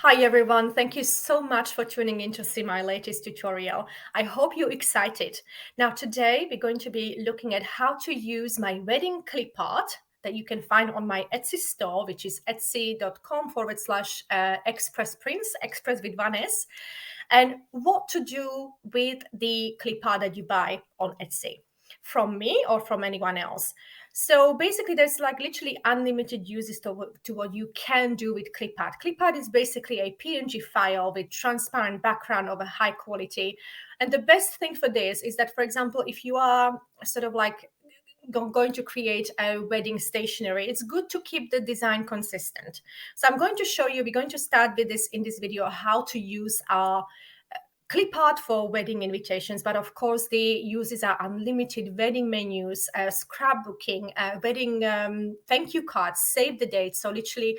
Hi everyone, thank you so much for tuning in to see my latest tutorial. I hope you're excited. Now today we're going to be looking at how to use my wedding clip art that you can find on my Etsy store, which is etsy.com/express prints, express with one S, and what to do with the clip art that you buy on Etsy from me or from anyone else. So basically, there's like literally unlimited uses to what you can do with Clipart. Clipart is basically a PNG file with transparent background of a high quality. And the best thing for this is that, for example, if you are sort of like going to create a wedding stationery, it's good to keep the design consistent. So I'm going to show you, we're going to start with this in this video, how to use our clip art for wedding invitations, but of course the uses are unlimited: wedding menus, scrapbooking, wedding thank you cards, save the date. So literally,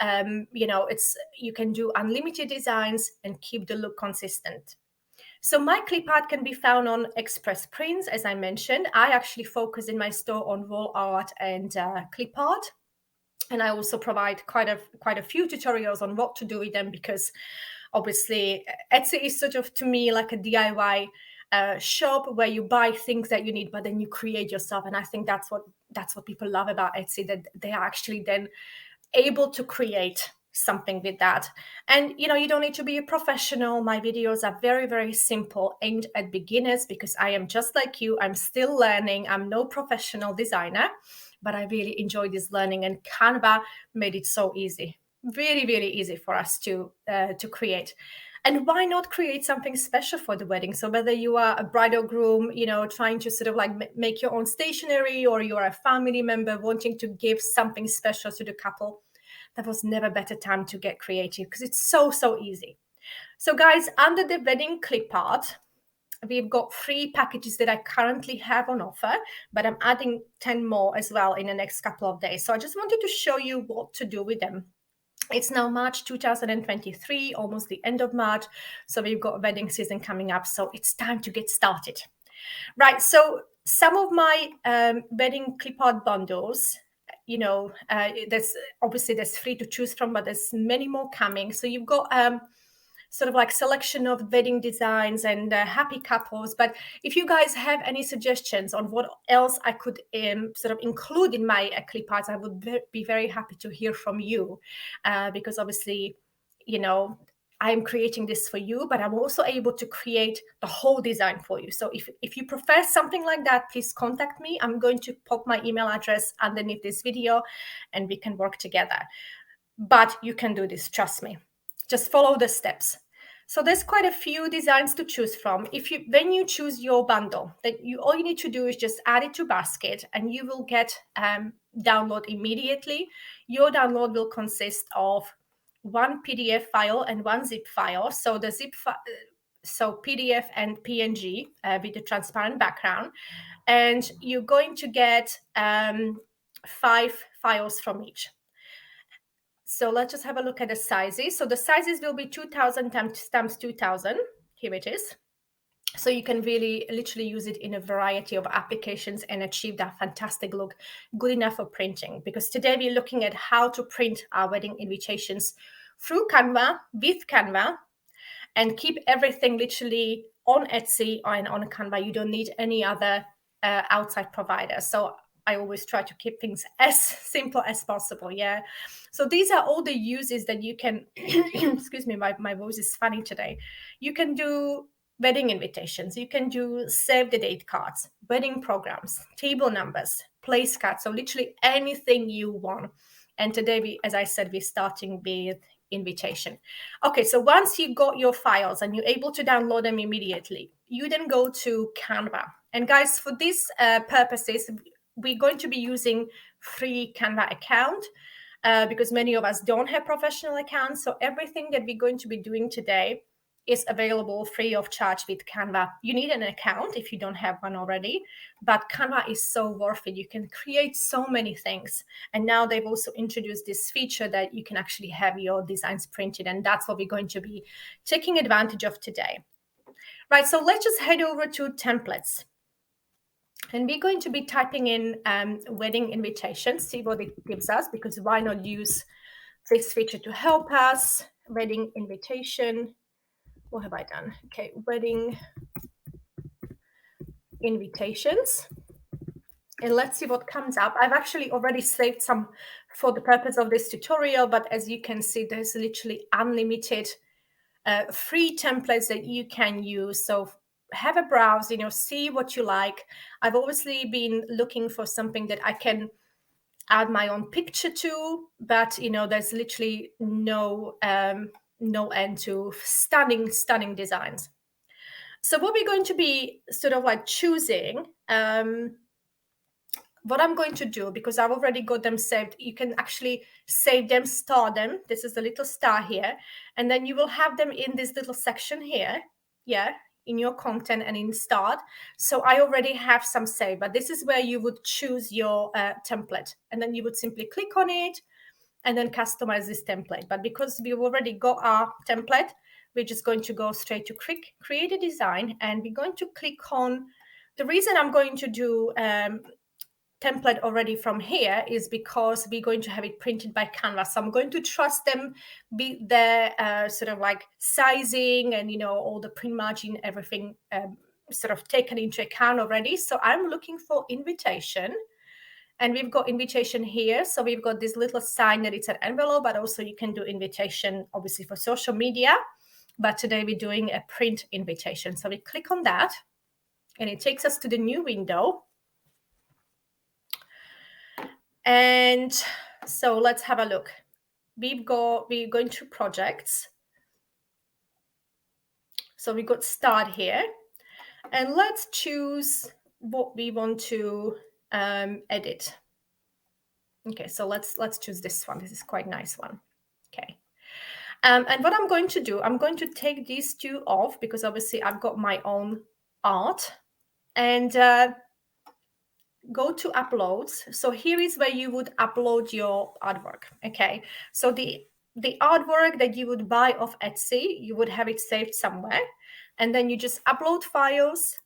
you can do unlimited designs and keep the look consistent. So my clip art can be found on Express Prints, as I mentioned. I actually focus in my store on wall art and clip art. And I also provide quite a few tutorials on what to do with them, because obviously Etsy is sort of, to me, like a DIY shop where you buy things that you need, but then you create yourself. And I think that's what people love about Etsy, that they are actually then able to create something with that. And you don't need to be a professional. My videos are very, very simple, aimed at beginners, because I am just like you. I'm still learning. I'm no professional designer, but I really enjoy this learning, and Canva made it so easy, really, really easy for us to create. And why not create something special for the wedding? So whether you are a bride or groom, trying to sort of like make your own stationery, or you are a family member wanting to give something special to the couple, there was never a better time to get creative, because it's so, so easy. So guys, under the wedding clip art, we've got 3 packages that I currently have on offer, but I'm adding 10 more as well in the next couple of days. So I just wanted to show you what to do with them. It's now March 2023, almost the end of March. So we've got wedding season coming up. So it's time to get started. Right. So some of my wedding clip art bundles, there's 3 to choose from, but there's many more coming. So you've got sort of like selection of wedding designs and happy couples. But if you guys have any suggestions on what else I could sort of include in my clip arts, I would be very happy to hear from you, because obviously, I'm creating this for you, but I'm also able to create the whole design for you. So if you prefer something like that, please contact me. I'm going to pop my email address underneath this video and we can work together. But you can do this, trust me. Just follow the steps. So there's quite a few designs to choose from. When you choose your bundle, all you need to do is just add it to basket, and you will get download immediately. Your download will consist of 1 PDF file and 1 zip file. So the so PDF and PNG with the transparent background, and you're going to get 5 files from each. So let's just have a look at the sizes. So the sizes will be 2000 times 2000. Here it is. So you can really literally use it in a variety of applications and achieve that fantastic look, good enough for printing. Because today we're looking at how to print our wedding invitations through Canva, with Canva, and keep everything literally on Etsy and on Canva. You don't need any other outside provider. So I always try to keep things as simple as possible. Yeah. So these are all the uses that you can, excuse me, my voice is funny today. You can do wedding invitations. You can do save the date cards, wedding programs, table numbers, place cards. So literally anything you want. And today, as I said, we're starting with invitation. Okay, so once you got your files and you're able to download them immediately, you then go to Canva. And guys, for these purposes, we're going to be using free Canva account because many of us don't have professional accounts. So everything that we're going to be doing today is available free of charge with Canva. You need an account if you don't have one already, but Canva is so worth it. You can create so many things. And now they've also introduced this feature that you can actually have your designs printed. And that's what we're going to be taking advantage of today. Right, so let's just head over to templates. And we're going to be typing in wedding invitations, see what it gives us, because why not use this feature to help us? wedding invitation. What have I done? Okay, wedding invitations. And let's see what comes up. I've actually already saved some for the purpose of this tutorial, but as you can see, there's literally unlimited free templates that you can use. So have a browse, see what you like. I've obviously been looking for something that I can add my own picture to, but there's literally no end to stunning designs. So what we're going to be sort of like choosing, what I'm going to do, because I've already got them saved, you can actually save them, star them. This is the little star here. And then you will have them in this little section here. Yeah, in your content and in start. So I already have some saved, but this is where you would choose your template. And then you would simply click on it and then customize this template. But because we've already got our template, we're just going to go straight to create a design. And we're going to click on, the reason I'm going to do template already from here is because we're going to have it printed by Canva. So I'm going to trust them, be their sort of like sizing and, all the print margin, everything sort of taken into account already. So I'm looking for invitation. And we've got invitation here. So we've got this little sign that it's an envelope, but also you can do invitation, obviously, for social media. But today we're doing a print invitation. So we click on that and it takes us to the new window. And so let's have a look. We're going to projects. So we got start here. And let's choose what we want to edit. Okay, so let's choose this one. This is quite a nice one. Okay. And what I'm going to do, I'm going to take these two off because obviously I've got my own art. And go to uploads. So here is where you would upload your artwork. Okay, so the artwork that you would buy off Etsy, you would have it saved somewhere, and then you just upload files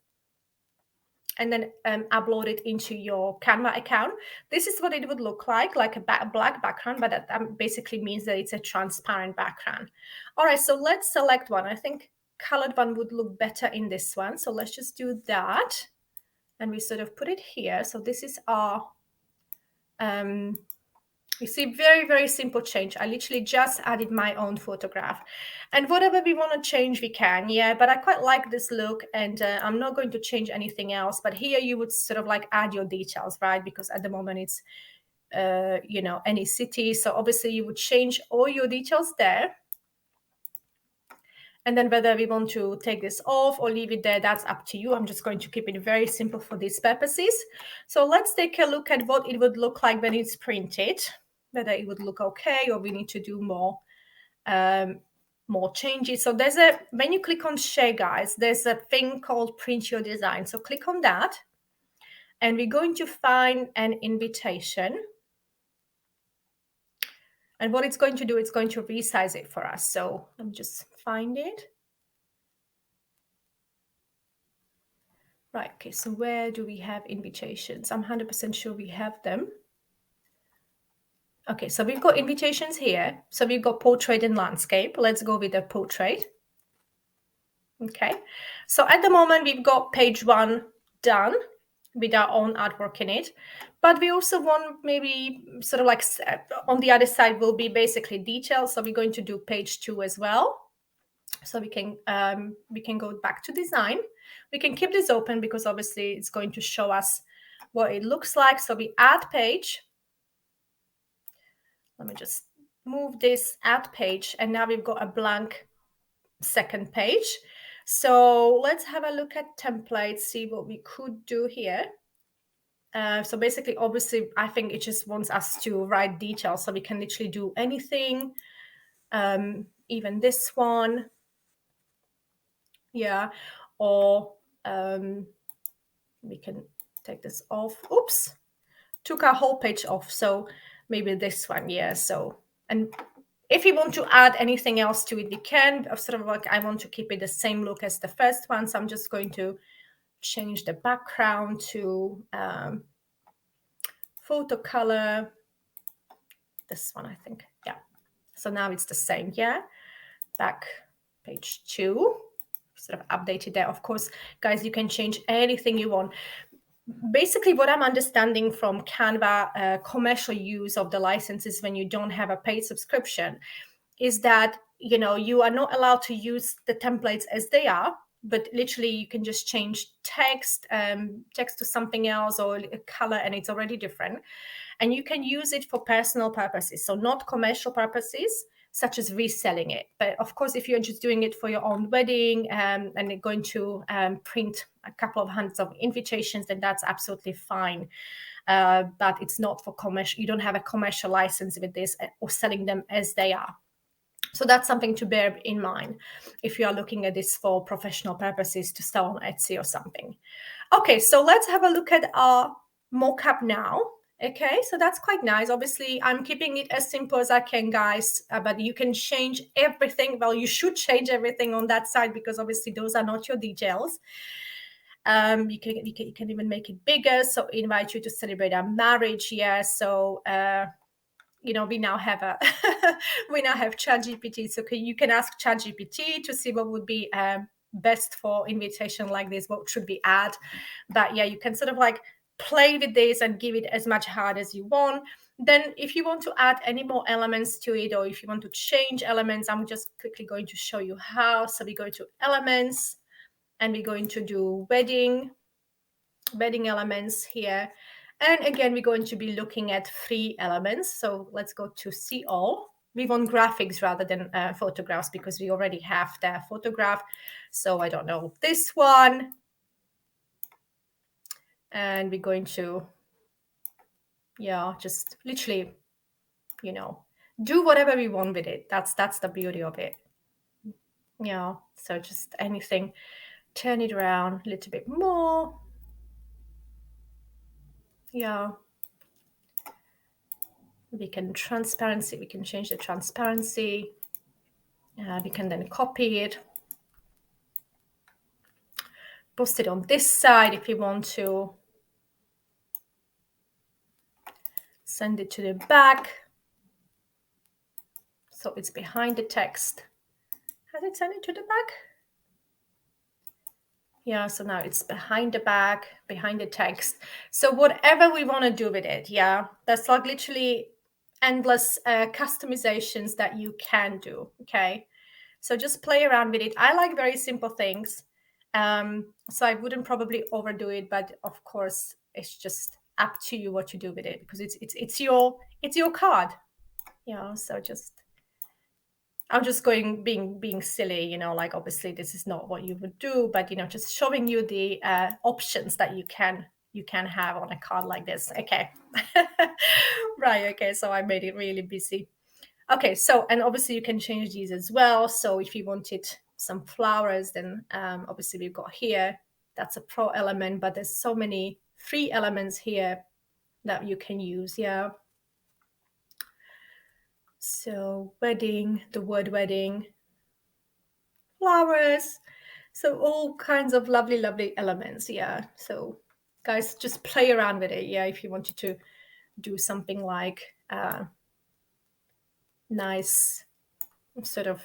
and then upload it into your Canva account. This is what it would look like a black background, but that basically means that it's a transparent background. All right, so let's select one. I think colored one would look better in this one. So let's just do that. And we sort of put it here. So this is our, you see, very simple change. I literally just added my own photograph. And whatever we want to change, we can, yeah. But I quite like this look and I'm not going to change anything else. But here you would sort of like add your details, right? Because at the moment it's, any city. So obviously you would change all your details there. And then whether we want to take this off or leave it there, that's up to you. I'm just going to keep it very simple for these purposes. So let's take a look at what it would look like when it's printed, whether it would look okay or we need to do more changes. So when you click on share, guys, there's a thing called print your design. So click on that and we're going to find an invitation. And what it's going to do, it's going to resize it for us. So let me just find it. Right, okay, so where do we have invitations? I'm 100% sure we have them. Okay, so we've got invitations here. So we've got portrait and landscape. Let's go with the portrait. Okay, so at the moment we've got page 1 done with our own artwork in it. But we also want maybe sort of like on the other side will be basically details. So we're going to do page 2 as well. So we can go back to design. We can keep this open because obviously it's going to show us what it looks like. So we add page. Let me just move this add page. And now we've got a blank second page. So let's have a look at templates, see what we could do here. So basically, obviously, I think it just wants us to write details. So we can literally do anything, even this one. Yeah, or we can take this off. Oops, took our whole page off. So maybe this one, yeah. So, and if you want to add anything else to it, we can. Sort of like I want to keep it the same look as the first one. So I'm just going to change the background to photo color. This one, I think, yeah. So now it's the same, yeah. back, page 2, sort of updated there. Of course, guys, you can change anything you want. Basically, what I'm understanding from Canva commercial use of the licenses when you don't have a paid subscription is that, you know, you are not allowed to use the templates as they are, but literally you can just change text to something else or a color, and it's already different. And you can use it for personal purposes, so not commercial purposes, such as reselling it. But of course, if you're just doing it for your own wedding and you're going to print a couple of hundreds of invitations, then that's absolutely fine. But it's not for commercial. You don't have a commercial license with this or selling them as they are. So that's something to bear in mind if you are looking at this for professional purposes to sell on Etsy or something. Okay, so let's have a look at our mockup now. Okay, so that's quite nice. Obviously, I'm keeping it as simple as I can, guys, but you can change everything. Well, you should change everything on that side because obviously those are not your details. You can even make it bigger. So invite you to celebrate our marriage. Yeah, so you know, we now have ChatGPT, so you can ask ChatGPT to see what would be best for invitation like this, what should we add. But yeah, you can sort of like play with this and give it as much heart as you want. Then if you want to add any more elements to it, or if you want to change elements, I'm just quickly going to show you how. So we go to elements and we're going to do wedding elements here. And again, we're going to be looking at 3 elements. So let's go to see all. We want graphics rather than photographs because we already have the photograph. So I don't know, this one. And we're going to, yeah, just literally, you know, do whatever we want with it. That's the beauty of it. Yeah, so just anything, turn it around a little bit more. Yeah. We can change the transparency. We can then copy it, post it on this side if you want to, send it to the back. So it's behind the text. Has it sent it to the back? Yeah, so now it's behind the back, behind the text. So whatever we want to do with it, yeah, that's like literally endless customizations that you can do, okay? So just play around with it. I like very simple things. So I wouldn't probably overdo it, but of course, it's just up to you what you do with it because it's your card. Yeah, so I'm just being silly, you know, like obviously this is not what you would do, but you know, just showing you the options that you can have on a card like this. Okay. Right, okay, so I made it really busy. Okay, so and obviously you can change these as well. So if you wanted some flowers, then obviously we've got here, that's a pro element, but there's so many free elements here that you can use. Yeah. So wedding, the word wedding, flowers, so all kinds of lovely elements. Yeah, so guys, just play around with it. Yeah, if you wanted to do something like nice sort of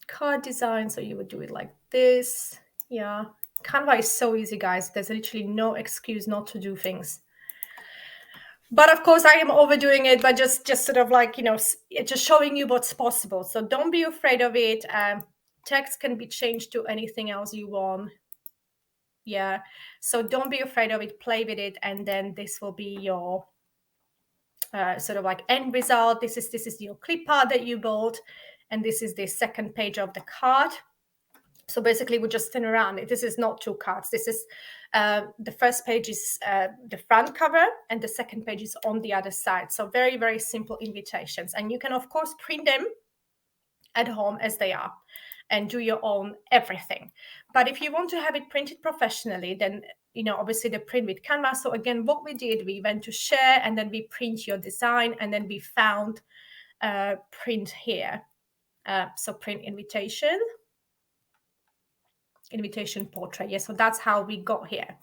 card design, so you would do it like this. Yeah, Canva is so easy, guys. There's literally no excuse not to do things. But of course, I am overdoing it, but just sort of like, you know, just showing you what's possible. So don't be afraid of it. Text can be changed to anything else you want. Yeah, so don't be afraid of it. Play with it, and then this will be your sort of like end result. This is your clip art that you bought, and this is the second page of the card. So basically, we just turn around. This is not 2 cards. This is the first page is the front cover, and the second page is on the other side. So very, very simple invitations. And you can, of course, print them at home as they are and do your own everything. But if you want to have it printed professionally, then, you know, obviously the print with Canva. So again, what we did, we went to share, and then we print your design, and then we found print here. So print invitation portrait. Yes, so that's how we got here.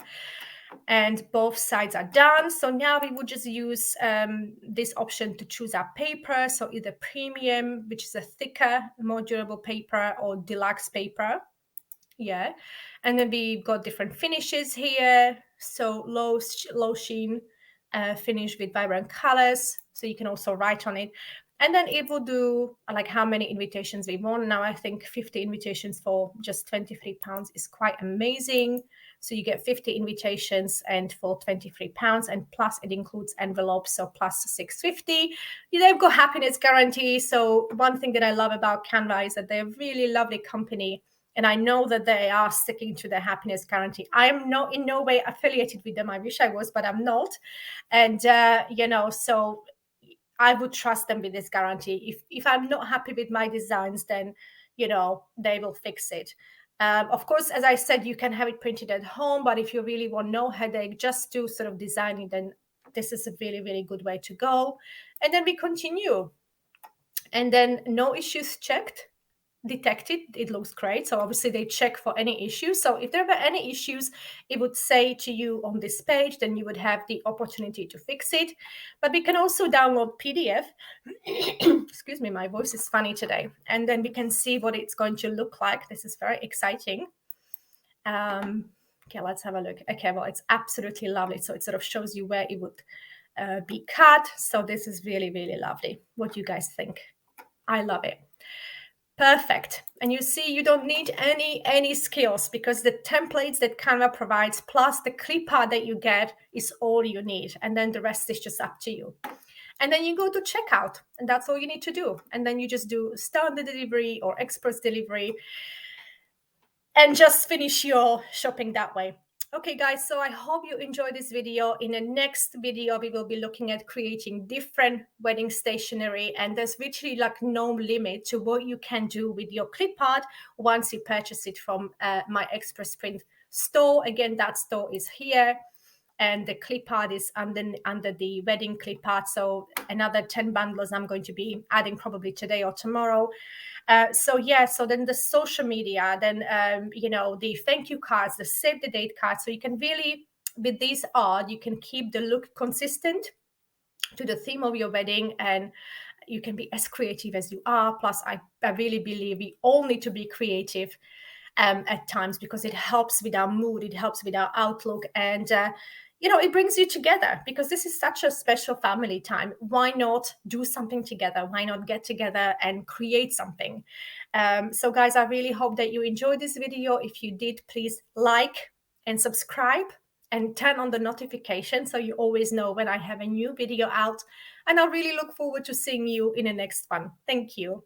and both sides are done. So now we would just use this option to choose our paper. So either premium, which is a thicker, more durable paper, or deluxe paper. Yeah. And then we've got different finishes here. So low sheen finish with vibrant colors. So you can also write on it. And then it will do like how many invitations we want. Now I think 50 invitations for just £23 is quite amazing. So you get 50 invitations and for £23, and plus it includes envelopes, so plus 650. They've got happiness guarantee. So one thing that I love about Canva is that they're a really lovely company, and I know that they are sticking to their happiness guarantee. I am in no way affiliated with them. I wish I was, but I'm not. And so I would trust them with this guarantee. If I'm not happy with my designs, then they will fix it. Of course, as I said, you can have it printed at home, but if you really want no headache, just to sort of design it, then this is a really, really good way to go. And then we continue. And then no issues checked, detected. It looks great. So obviously they check for any issues. So if there were any issues, it would say to you on this page, then you would have the opportunity to fix it. But we can also download PDF. Excuse me, my voice is funny today. And then we can see what it's going to look like. This is very exciting. Okay, let's have a look. Okay, well, it's absolutely lovely. So it sort of shows you where it would be cut. So this is really, really lovely. What do you guys think? I love it. Perfect. And you see, you don't need any skills, because the templates that Canva provides plus the clipart that you get is all you need. And then the rest is just up to you. And then you go to checkout, and that's all you need to do. And then you just do standard delivery or express delivery and just finish your shopping that way. Okay, guys, so I hope you enjoyed this video. In the next video, we will be looking at creating different wedding stationery, and there's literally like no limit to what you can do with your clipart once you purchase it from my Express Print store. Again, that store is here, and the clipart is under the wedding clipart. So another 10 bundles I'm going to be adding probably today or tomorrow. So then the social media, then the thank you cards, the save the date cards. So you can really, with these art, you can keep the look consistent to the theme of your wedding, and you can be as creative as you are. Plus, I really believe we all need to be creative at times, because it helps with our mood, it helps with our outlook, and it brings you together, because this is such a special family time. Why not do something together? Why not get together and create something? So guys, I really hope that you enjoyed this video. If you did, please like and subscribe and turn on the notification so you always know when I have a new video out. And I really look forward to seeing you in the next one. Thank you.